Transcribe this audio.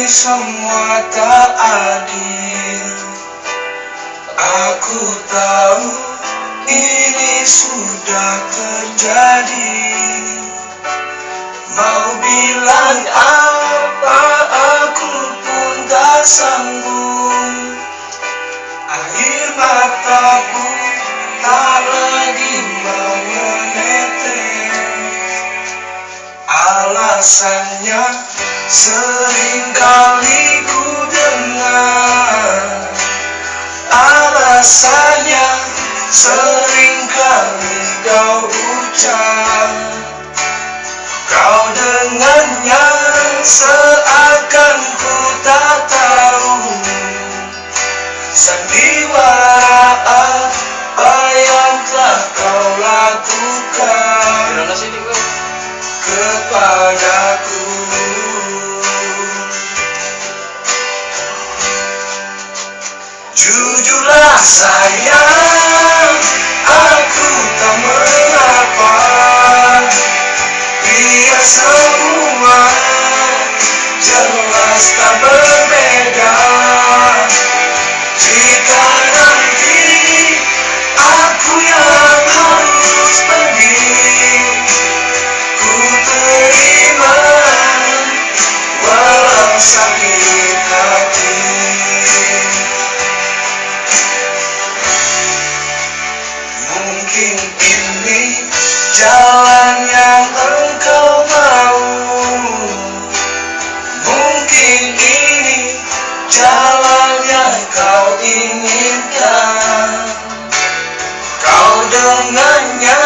semua tak adil. Aku tahu ini sudah terjadi. Mau bilang apa aku pun tak sanggup. Air mataku tak lagi mau menetes. Alasannya seringkali ku dengar. Alasannya seringkali kau ucap. Kau dengannya seakan ku tak tahu sandiwara apa yang telah kau lakukan kepadaku. Jujurlah sayang, aku tak mengapa. Biar semua jelas tak berbeda. Jika nanti aku yang harus pergi, ku terima walau sakit hati. Mungkin ini jalan yang engkau mau. Mungkin ini jalan yang kau inginkan. Kau dengannya